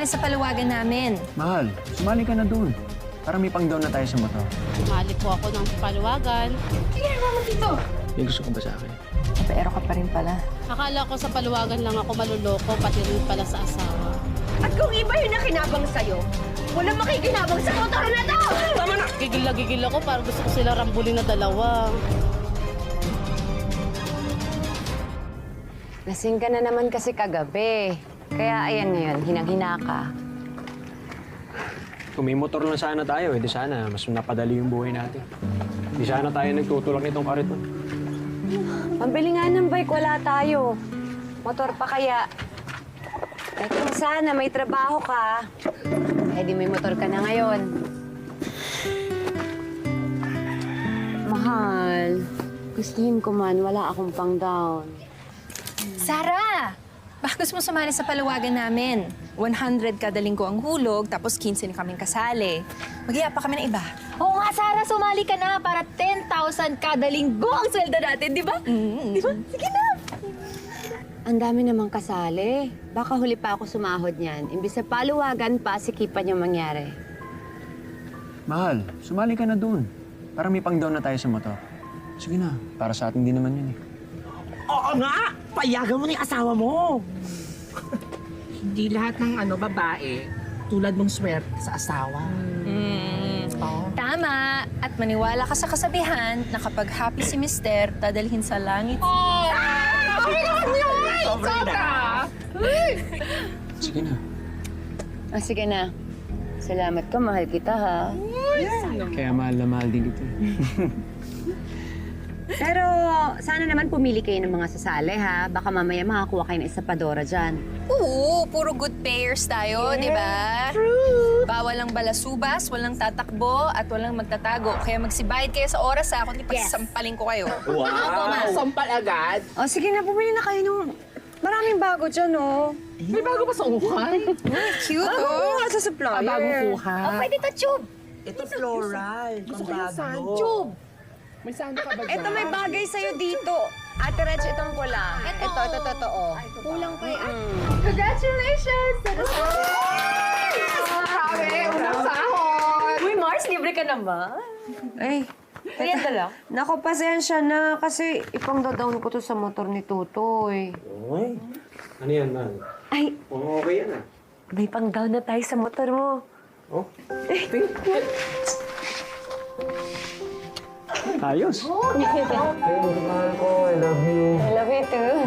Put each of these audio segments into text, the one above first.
sumali sa paluwagan namin. Mahal, sumali ka na dun. Para may pang-down na tayo sa motor. Sumali po ako ng paluwagan. Sige, naman dito. May gusto ko ba sa akin? Pero ka pa rin pala. Akala ko sa paluwagan lang ako maluloko, pati rin pala sa asawa. At kung iba yung nakinabang sa'yo, walang makikinabang sa motor na to! Tama na! Gigil na gigil ako, parang gusto ko sila rambulin na dalawa. Lasing ka na naman kasi kagabi. Kaya ayan ngayon, hinang-hina ka. Kung may motor lang sana tayo, di sana mas napadali yung buhay natin. Di sana tayo nagtutulak nitong kariton. Pambili nga ng bike, wala tayo. Motor pa kaya. Eh kung sana may trabaho ka, eh di may motor ka na ngayon. Mahal, gustuhin ko man, wala akong pang-down. Sara! Bakit gusto mo sumali sa paluwagan namin? 100 kada linggo ang hulog, tapos 15 na kaming kasali. Mag-iya pa kami ng iba. Oo nga, Sarah, sumali ka na para 10,000 kada linggo ang sweldo natin, di ba? Di ba? Sige na! Ang dami namang kasali. Baka huli pa ako sumahod niyan. Imbis sa paluwagan pa, sikipan yung mangyari. Mahal, sumali ka na dun. Para may pang-down na tayo sa motor. Sige na, para sa atin din naman yun eh. Oo nga! Payagan mo na yung asawa mo! Hindi lahat ng babae tulad mong swerte sa asawa. Tama! At maniwala ka sa kasabihan na kapag happy si Mister, dadalhin sa langit. Sige na. Sige na. Salamat ka, mahal kita, ha? Kaya mahal na mahal din kita. Pero sana naman pumili kayo ng mga sasali, ha? Baka mamaya makakuha kayo ng esapadora dyan. Oo, puro good payers tayo, di ba? Bawal ang balasubas, walang tatakbo, at walang magtatago. Kaya magsibayad kayo sa oras, ha? Kundi pagsasampalin ko kayo. Wow! Sampal agad! O, sige na, bumili na kayo ng maraming bago dyan, oh. May bago pa sa ukay. Cute, oh! Sa supplier. Bagong kuha. Pwede to, Tube. Ito floral. Gusto ko yung sando. Tube. May sando ka ba dyan? Ito may bagay sa'yo dito. Ate Reg, itong pula. Ito, totoo. Kulang pa yan. Congratulations! Grabe! Unang sahod! Uy, Mars, libre ka naman. Ay, kaya dala. Naku, pasensya na kasi ipang-down ko to sa motor ni Tutoy. Uy, ano yan, mahal? Ay, Okay yan ah. may pang-down na tayo sa motor mo. Oh, ayos. Hey, mahal ko. I love you. I love you too.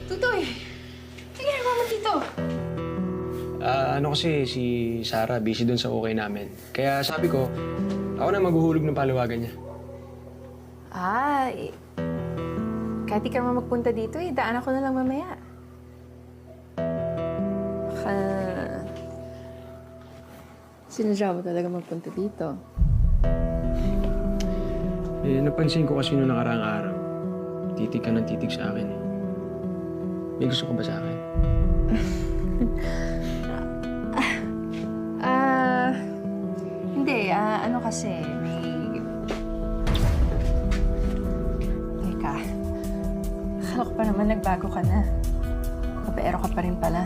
Tutoy! Sige, naman dito. Ano kasi si Sarah busy dun sa okay namin. Kaya sabi ko, ako na maghuhulog ng paluwagan niya. Kahit di ka naman magpunta dito, daan ako na lang mamaya. Sinadya mo talaga magpunta dito. Napansin ko kasi noong nakaraang araw, titig ka ng titig sa akin. May gusto ko ba sa akin? Hindi, ano kasi, Teka, akala ko pa naman nagbago ka na. Kapero ka pa rin pala.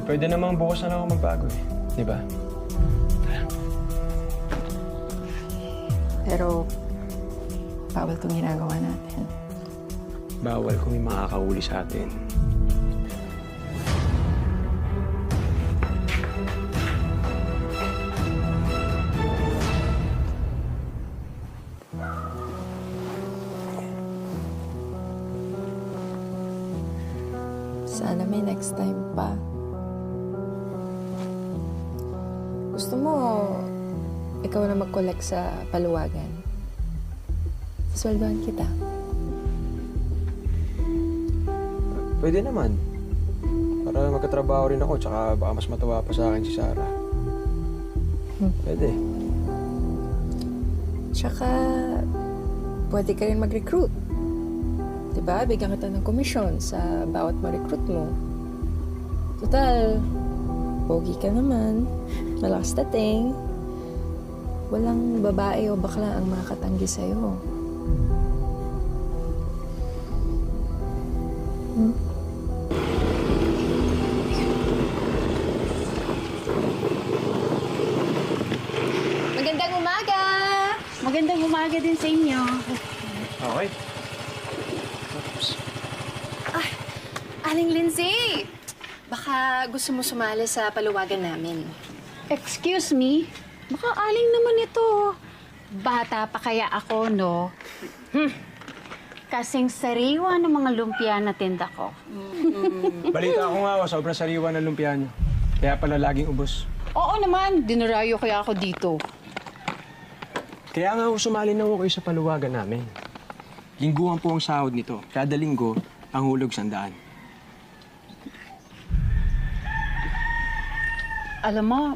Pwede namang bukas na lang ako magbago eh. Di ba? Pero, bawal itong ginagawa natin. Bawal kung may makakahuli sa atin. Sana may next time pa. Gusto mo, ikaw na mag-collect sa paluwagan. Sweldohan kita. Pwede naman. Para magkatrabaho rin ako, tsaka baka mas matuwa pa sa akin si Sarah. Pwede. Tsaka, pwede ka rin mag-recruit. Diba? Bigyan kita ng komisyon sa bawat ma-recruit mo. Total, pogi ka naman. Malakas dating. Walang babae o bakla ang makakatanggi sa'yo. Magandang umaga! Magandang umaga din sa inyo. Okay. Aling Lindsay! Baka gusto mo sumali sa paluwagan namin. Excuse me? Baka aling naman ito. Bata pa kaya ako, no? Kasing sariwa ng mga lumpia na tinda ko. Balita ko nga, sobrang sariwa ng lumpia niyo. Kaya pala laging ubos. Oo naman, dinarayo kaya ako dito. Kaya nga sumali na ako kayo sa paluwagan namin. Lingguhan po ang sahod nito. Kada linggo, ang hulog 100. Alam mo,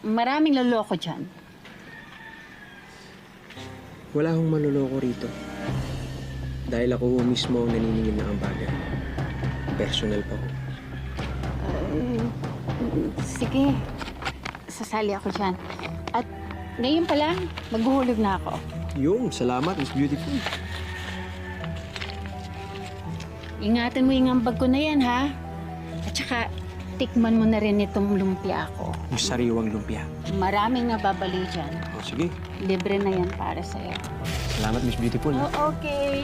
maraming loloko dyan. Wala akong maluloko rito. Dahil ako mismo ang naniningil na ang bagay. Personal pa ko. Sige, sasali ako dyan. At ngayon pa lang, maghuhulog na ako. Yung, salamat. It's beautiful. Ingatan mo yung ambag ko na yan, ha? At saka, tikman mo na rin itong lumpia ko. Yung sariwang lumpia. Maraming nababali dyan. O, sige. Libre na yan para sa'yo. Salamat, Miss Beautiful. Okay.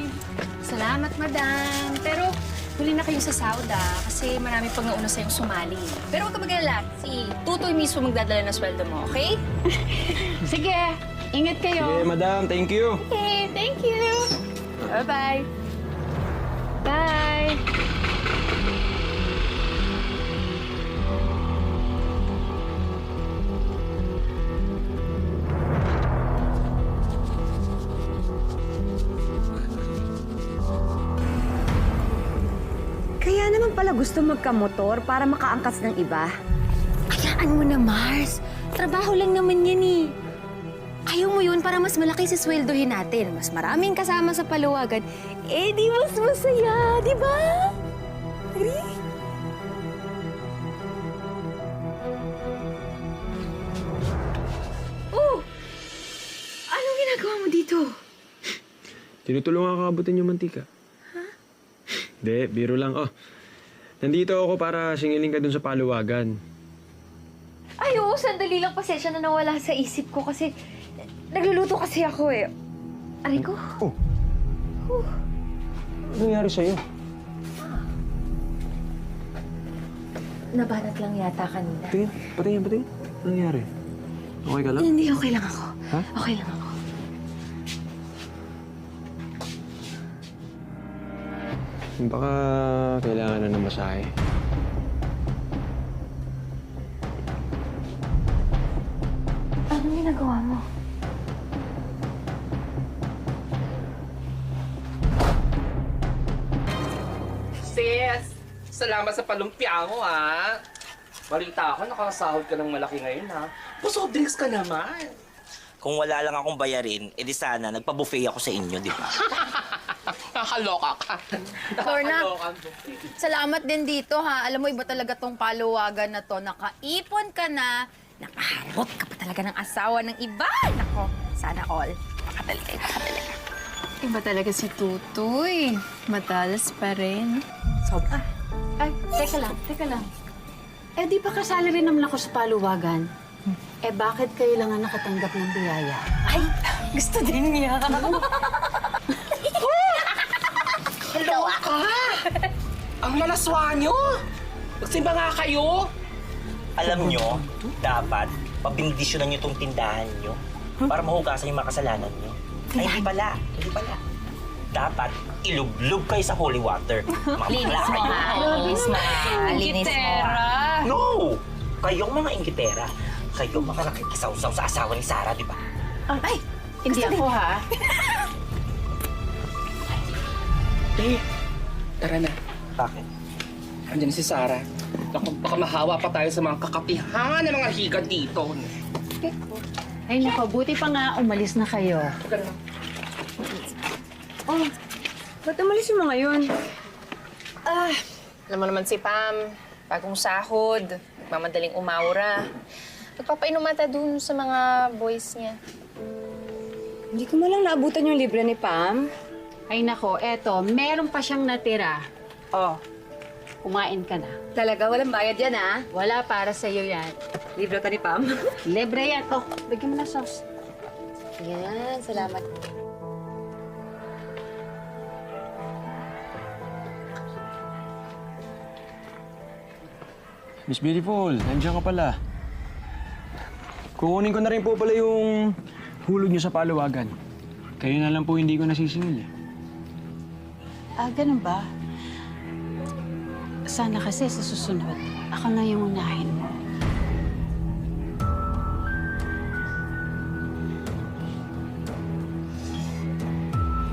Salamat, madam. Pero huli na kayo sa sahod, kasi marami pang nauna sa'yong sumali. Pero huwag ka mag-alala. Si Tutoy mismo magdadala ng sweldo mo, okay? Sige, ingat Sige, kayo. madam. Thank you. Okay, thank you. Bye-bye. Bye. Kaya naman pala gusto magkamotor para makaangkas ng iba. Hayaan mo na, Mars. Trabaho lang naman yan eh. Ayaw mo yun para mas malaki si sweldohin natin. Mas maraming kasama sa paluwagan. Eh, di mas masaya, di ba? Agree? Oh! Anong ginagawa mo dito? Tinutulungan ka abutin yung mantika. Hindi, biro lang. Oh, nandito ako para singilin ka dun sa paluwagan. Ay, oo, sandali lang. Pasensya na nawala sa isip ko kasi nagluluto kasi ako eh. Aray ko. Oh. Ano nangyari sa'yo? Nabanat lang yata kanina. Patingin. Ano nangyari? Okay ka lang? Hindi, okay lang ako. Ha? Okay lang ako. Baka kailangan na ng masahe. Anong ginagawa mo? Sis, salamat sa palumpia mo, ha? Balita ako, nakasahod ka ng malaki ngayon, ha? Puso drinks ka naman. Kung wala lang akong bayarin, edi sana nagpa-buffet ako sa inyo, di ba? Nakaloka ka. Lorna, Nakaloka ang buffet. salamat din dito, ha. Alam mo, iba talaga tong paluwagan na to. Nakaipon ka na, nakaharot ka pa talaga ng asawa ng iba. Nako, sana all. Makadali kayo. Iba talaga si Tutoy. Matalas pa rin. Sobra. Ay, teka lang. Eh, di ba kasali rin naman ako sa paluwagan? Eh, bakit kailangan nakatanggap ng biyaya? Ay, gusto din niya. Kaloka ka! Ang malaswa nyo! Magsimba nga kayo! Alam nyo, dapat pabindisyonan nyo tong tindahan nyo para mahugasan yung mga kasalanan nyo. Ay, hindi pala. Dapat ilublob kayo sa holy water. Linis mo ha. Linis mo. Linis mo. No! Kayong mga inggitera. Kayong mga nakikisaw-saw sa asawa ni Sarah, di ba? Ay, hindi ako, ha? Tara na. Bakit? Andiyan si Sarah. Naku, baka mahawa pa tayo sa mga kakapihan ng mga higa dito. Ay, naku, buti pa nga umalis na kayo. Tara na. Oh, Ba't umalis mo ngayon? Alam mo naman si Pam, bagong sahod, nagmamadaling umawra. Nagpapainumata dun sa mga boys niya. Hindi ko malang naabutan yung libre ni Pam. Ay nako, eto, meron pa siyang natira. Oh, kumain ka na. Talaga, walang bayad yan, ha? Wala para sa'yo yan. Libre ka ni Pam. Libre yan. Oh, bigyan mo na sauce. Yan, salamat. Miss Beautiful, nandiyan ka pala. Kukunin ko na rin po pala yung hulog niyo sa paluwagan. Kayo na lang po hindi ko nasisingil eh. Ganun ba? Sana kasi sa susunod, ako na yung unahin mo.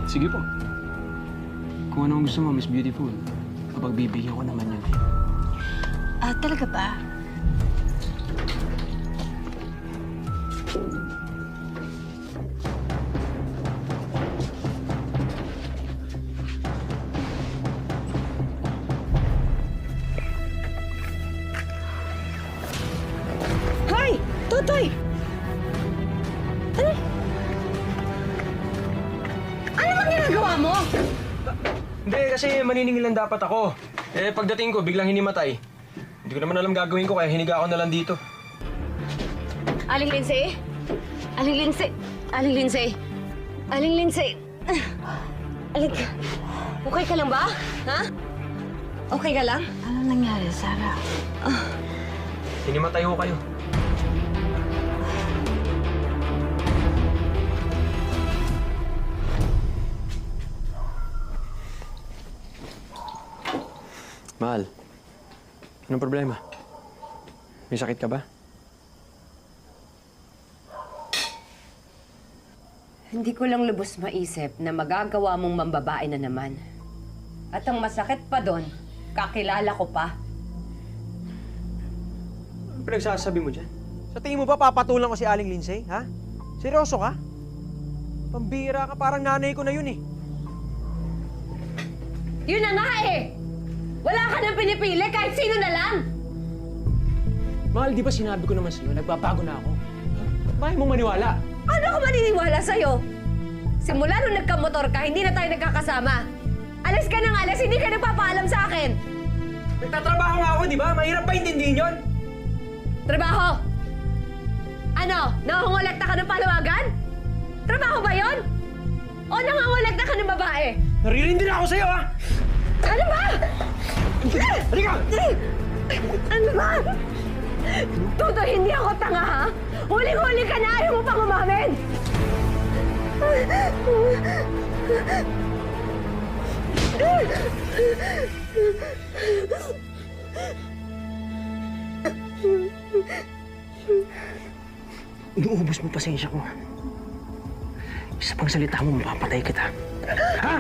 Sige po. Kung anong gusto mo, Miss Beautiful. Kapag bibigyan ko naman yun. Talaga ba? Hoy! Tutoy! Ano bang ginagawa mo? Hindi, kasi maniningil lang dapat ako. Eh, pagdating ko, biglang hinimatay. Hindi ko naman alam gagawin ko, kaya hiniga ako na lang dito. Aling Lindsay? Aling Lindsay? Aling Lindsay? Aling Lindsay? Aling... Okay ka lang ba? Ha? Okay ka lang? Ano nangyari, Sarah? Hinimatay ko kayo. Mahal, anong problema? May sakit ka ba? Hindi ko lang lubos maisip na magagawa mong mambabae na naman. At ang masakit pa doon, kakilala ko pa. Ano pinagsasabi mo dyan? Sa tingin mo ba papatulang ko si Aling Lindsay, ha? Seryoso ka? Pambira ka, parang nanay ko na yun eh. Yun na nga eh! Wala ka nang pinipili kahit sino na lang! Mahal, di ba sinabi ko naman sa'yo, nagbabago na ako? Bakit mo maniwala? Ano ako maniniwala sa'yo? Simula nung nagkamotor ka, hindi na tayo nagkakasama. Alis ka ng alis, hindi ka nagpapaalam sa akin. Nagtatrabaho nga ako, di ba? Mahirap ba intindihin yun? Trabaho! Ano? Nangongolekta ka ng palawagan? Trabaho ba yon? O nangongolekta ka ng babae? Naririndi na ako sa'yo, ha? Ano ba? Halika! Ano ba? Tuto, hindi ako tanga, ha? Huling-huli ka na, ayaw mo pang umamin! Inuubos mo pasensya ko. Isa pang salita mo, mapapatay kita. Ha?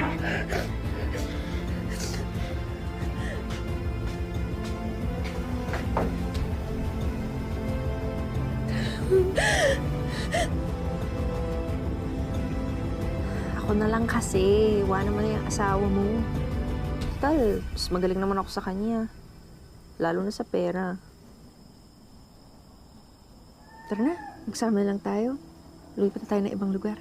Ako na lang kasi. Iwanan mo na yung asawa mo. Total, mas magaling naman ako sa kanya. Lalo na sa pera. Tara na, magsama na lang tayo. Lumipat na tayo ng ibang lugar.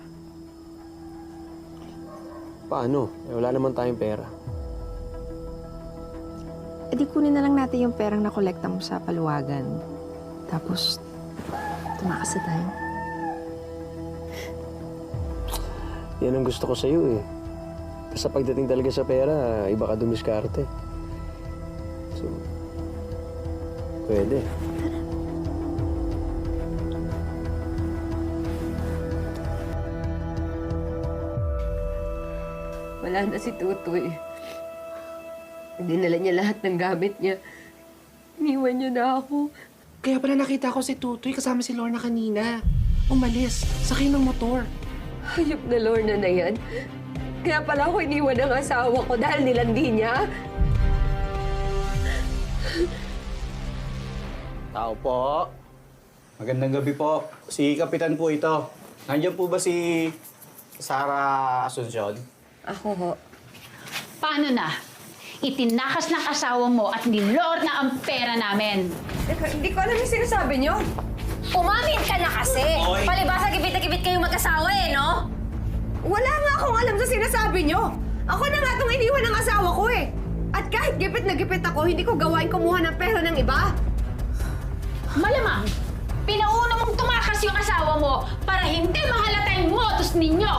Paano? Eh, wala naman tayong pera. E di kunin na lang natin yung perang nakolekta mo sa paluwagan. Tapos, tumakas na tayo. Yan ang gusto ko sa'yo eh. Basta pagdating talaga sa pera, iba ka dumiskarte. So, pwede. Wala na si Tutoy. Dinala niya lahat ng gamit niya. Iniwan niya na ako. Kaya pala nakita ko si Tutoy kasama si Lorna kanina. Umalis, sakay ng motor. Hayop na Lorna na yan. Kaya pala ako iniwan ng asawa ko dahil nilandi niya. Tao po. Magandang gabi po. Si Kapitan po ito. Nandiyan po ba si Sarah Asuncion? Ako ho. Paano na? Itinakas ng asawa mo at nilord na ang pera namin. Hindi ko alam yung sinasabi niyo. Umamin ka na kasi. Oy. Palibasa gipit na gipit kayong mag-asawa eh, no? Wala nga akong alam sa sinasabi niyo. Ako na nga itong iniwan ng asawa ko eh. At kahit gipit na gipit ako, hindi ko gawain kumuha ng pera ng iba. Malamang, pinauna mong tumakas yung asawa mo para hindi mahalata yung modus ninyo.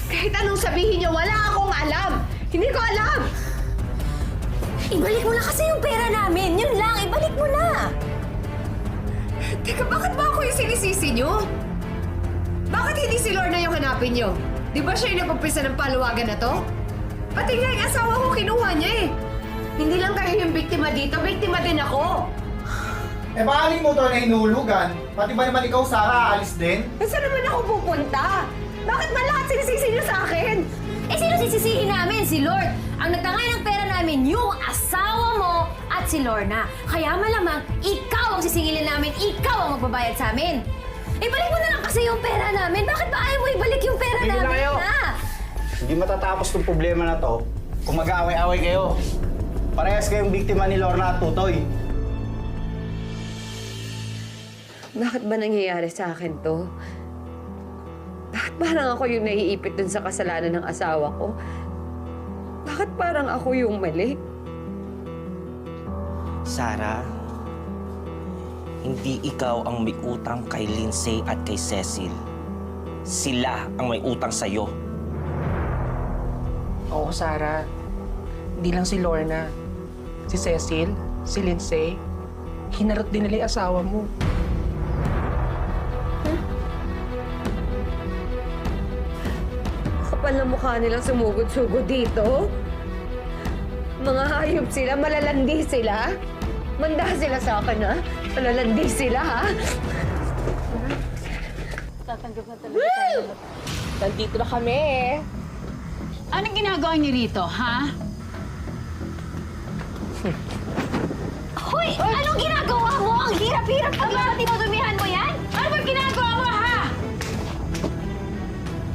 Kahit anong sabihin niyo, wala akong alam. Hindi ko alam. Ibalik mo na kasi yung pera namin. Yun lang, ibalik mo na. Teka, bakit ba ako yung sinisisi niyo? Bakit hindi si Lorna yung hanapin niyo? Di ba siya yung nagpapisa ng paluwagan na to? Pati nga yung asawa ko kinuha niya eh. Hindi lang kayo yung biktima dito, biktima din ako. Eh baka yung motor na hinulugan, pati ba naman ikaw, Sarah, aalis din? Saan naman ako pupunta? Bakit ba lahat sinisisi niyo sa akin? Eh, sino sisisihin namin? Si Lord. Ang nagtangay ng pera namin, yung asawa mo at si Lorna. Kaya malamang, ikaw ang sisingilin namin, ikaw ang magbabayad sa amin. Ibalik mo na lang kasi yung pera namin. Bakit ba ayaw mo ibalik yung pera Tigil na namin, kayo. ha? Hindi matatapos tong problema na to kung mag-aaway-away kayo. Parehas kayong biktima ni Lorna at Tutoy. Bakit ba nangyayari sa akin to? Bakit parang ako yung naiipit dun sa kasalanan ng asawa ko? Bakit parang ako yung mali? Sarah, hindi ikaw ang may utang kay Lindsay at kay Cecil. Sila ang may utang sa'yo. Oo, Sarah. Hindi lang si Lorna. Si Cecil, si Lindsay, hinarot din nila yung asawa mo. Kapal na mukha nilang sumugod-sugod dito. Mga hayop sila, malalandi sila. Manda sila sa akin, ha? Malalandi sila, ha? Nandito na kami eh. Anong ginagawa niyo rito, ha? Hoy! Anong ginagawa mo? Ang hirap-hirap pa ba? Tinudumihan mo yan? Ano ba ginagawa mo, ha?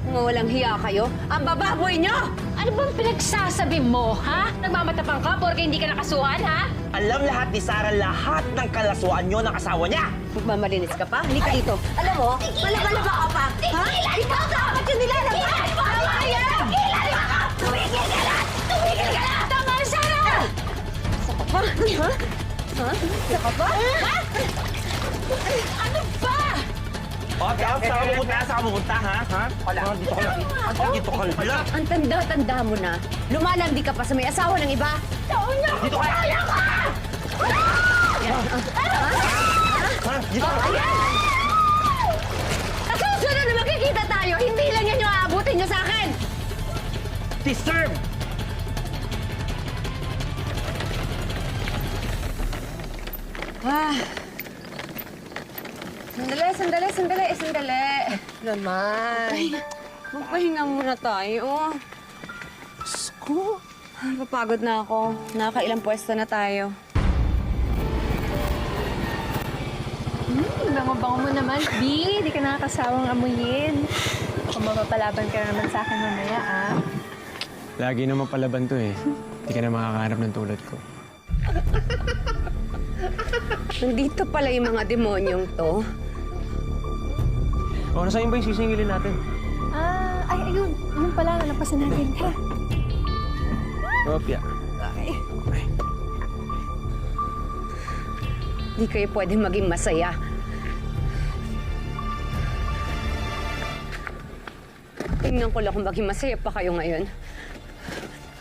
Mga walang hiya kayo. Ang bababoy nyo! Ano bang pinagsasabi mo, ha? Nagmamatapang ka porque hindi ka nakasuhan, ha? Alam lahat ni Sarah lahat ng kalaswaan nyo ng asawa niya. Magmamalinis ka pa? Halika dito. Alam mo, malaba-laba ka pa. Ha? Ikaw dapat yung nilalabas! Tama yan! Tumigil ka na! Tumigil ka na! Tama, Sarah! Saka pa? Ha? Ha? Saka pa? Ha? Ano ba? O, saan ka pupunta? Saan ka pupunta, ha? Ha? Wala. Dito ka lang. Dito ka lang. Ang tanda-tanda mo na. Lumalandi ka pa sa may asawa ng iba. Dito ka! Ha? Dito ka! Sa susunod na makikita tayo, hindi lang yan yung aabutin nyo sa akin. Deserve! Sandali. Naman. Magpahinga muna tayo. Sko. Papagod na ako. Nakakailang pwesto na tayo. Bango-bango mo naman, B. Di ka nakakasawang amuyin. Kung mapapalaban ka naman sa akin mamaya, ah. Lagi naman palaban to eh. Hindi ka na makakahanap ng tulad ko. Nandito pala yung mga demonyong to. O, nasaan ba yung sisingilin natin? Ayun. Ayun pala, nalampasan natin, ha? Opya. Di kayo pwede maging masaya. Tingnan ko lang kung maging masaya pa kayo ngayon.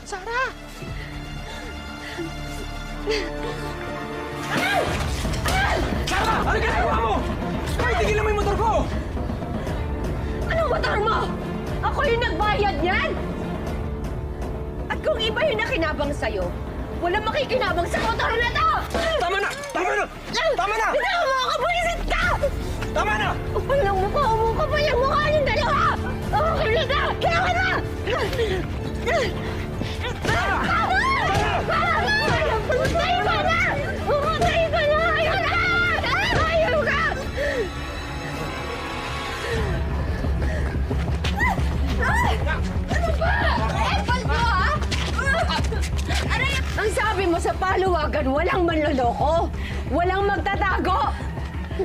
Sarah! Sarah! Ano ginagawa mo? Ay, tigilan mo yung motor ko! Anong motor mo? Ako yung nagbayad niyan! At kung iba yung nakinabang sa'yo, walang makikinabang sa motor na to! Tama na! Tama na! Tama na! Bitaw mo ako! Bulisit ka! Tama na! Upal ng mukha! Umukha pa yung mukha yung dalawa! Okay na ka! Kaya ka na! Pumatay ka na! Pumatay ka na! Ayaw na! Ayaw ka! Ano ba? Epal mo, ha? Walang magtatago!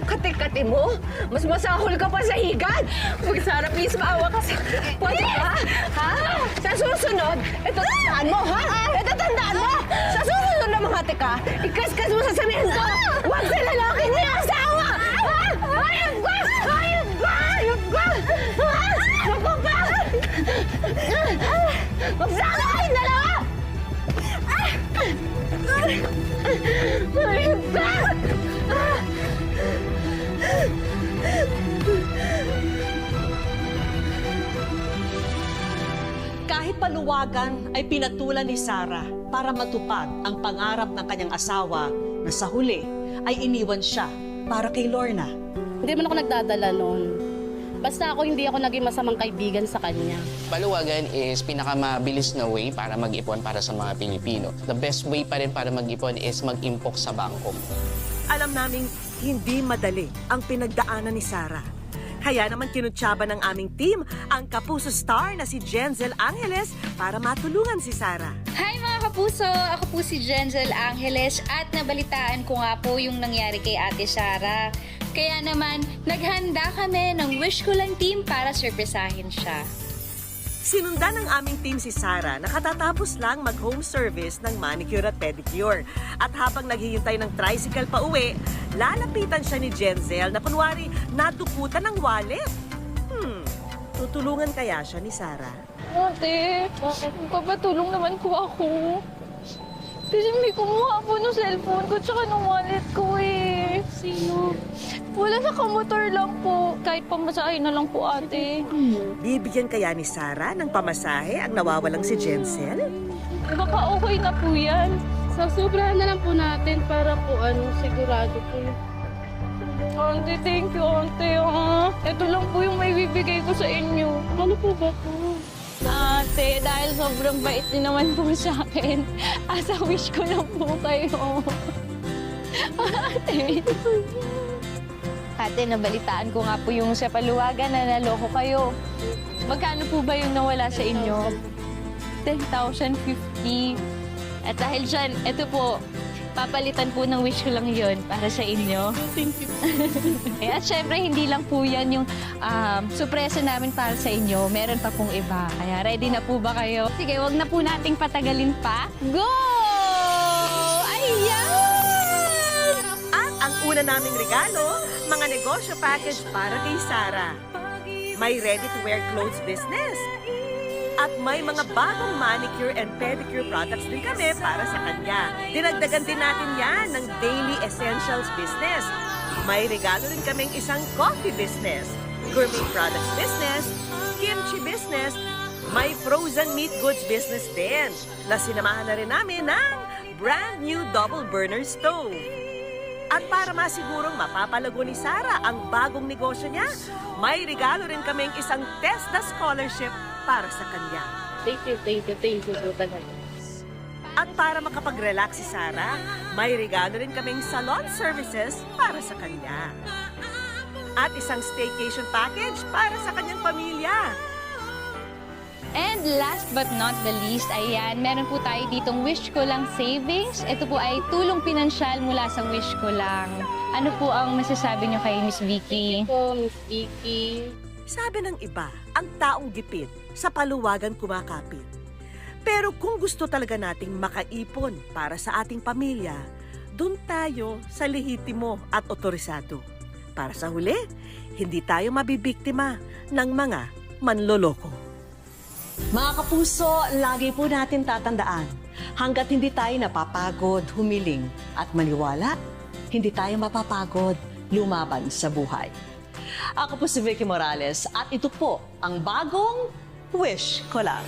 Kati-kati mo? Mas masahol ka pa sa higad! Uy, Sarah, please, maawa ka sa... Pwede ba? Ha? Sa susunod, ito tandaan mo, ha? Ito tandaan mo! Sa susunod na mga tika, ikaskas mo sa semento! Huwag sa lalaki niya asawa! Ha? Hayop ka! Hayop ka! Hayop ka! Ha? Naku ka! Magsama kayong dalawa! Hayop ka! Kahit paluwagan ay pinatulan ni Sarah para matupad ang pangarap ng kanyang asawa na sa huli ay iniwan siya para kay Lorna. Hindi man ako nagdadala noon. Basta ako hindi ako naging masamang kaibigan sa kanya. Paluwagan is pinakamabilis na way para mag-ipon para sa mga Pilipino. The best way pa rin para mag-ipon is mag-impok sa bangko. Alam naming hindi madali ang pinagdaanan ni Sarah. Kaya naman kinutsaba ng aming team ang Kapuso star na si Jenzel Angeles para matulungan si Sarah. Hi mga kapuso! Ako po si Jenzel Angeles at nabalitaan ko nga po yung nangyari kay Ate Sarah. Kaya naman, naghanda kami ng Wish Ko Lang team para surpresahin siya. Sinundan ng aming team si Sarah na katatapos lang mag-home service ng manicure at pedicure. At habang naghihintay ng tricycle pa uwi, lalapitan siya ni Jenzel na kunwari nadukutan ng wallet. Tutulungan kaya siya ni Sarah? Ate, papatulong naman po ako. Kasi may kumuha po ng cellphone ko tsaka ng wallet ko eh. Sino? Wala, nakamotor lang po. Kahit pamasahe na lang po, ate. Bibigyan kaya ni Sarah ng pamasahe ang nawawalang si Jenzel? Baka okay na po yan. Sasobrahan na lang po natin para po sigurado po. Auntie, thank you, auntie. Ito lang po yung may bibigay ko sa inyo. Ano po ba po? Ate, dahil sobrang bait niyo naman po sa akin, asa wish ko lang po kayo. Ate. Ate, nabalitaan ko nga po yung sa paluwagan na naloko kayo. Magkano po ba yung nawala sa inyo? 10,050. At dahil dyan, ito po, papalitan po ng wish ko lang yun para sa inyo. Thank you. At syempre, hindi lang po yan yung surpresa namin para sa inyo. Meron pa pong iba. Kaya ready na po ba kayo? Sige, wag na po nating patagalin pa. Go! Ayan! At ang una naming regalo, mga negosyo package para kay Sarah. May ready-to-wear clothes business. At may mga bagong manicure and pedicure products din kami para sa kanya. Dinagdagan din natin yan ng daily essentials business. May regalo rin kaming isang coffee business, gourmet products business, kimchi business, may frozen meat goods business din na sinamahan na rin namin ng brand new double burner stove. At para masigurong mapapalago ni Sarah ang bagong negosyo niya, may regalo rin kaming isang TESDA scholarship para sa kanya. Thank you po talaga. At para makapag-relax si Sarah, may regalo rin kaming salon services para sa kanya. At isang staycation package para sa kanyang pamilya. And last but not the least, ayan, meron po tayo ditong Wish Ko Lang Savings. Ito po ay tulong pinansyal mula sa Wish Ko Lang. Ano po ang masasabi niyo kay Miss Vicky? Miss Vicky. Sabi ng iba, ang taong gipit sa paluwagan kumakapit. Pero kung gusto talaga nating makaipon para sa ating pamilya, doon tayo sa lehitimo at otorisado. Para sa huli, hindi tayo mabibiktima ng mga manloloko. Mga kapuso, lagi po natin tatandaan, hanggat hindi tayo napapagod, humiling at maniwala, hindi tayo mapapagod lumaban sa buhay. Ako po si Vicky Morales at ito po ang bagong Wish Ko Lang.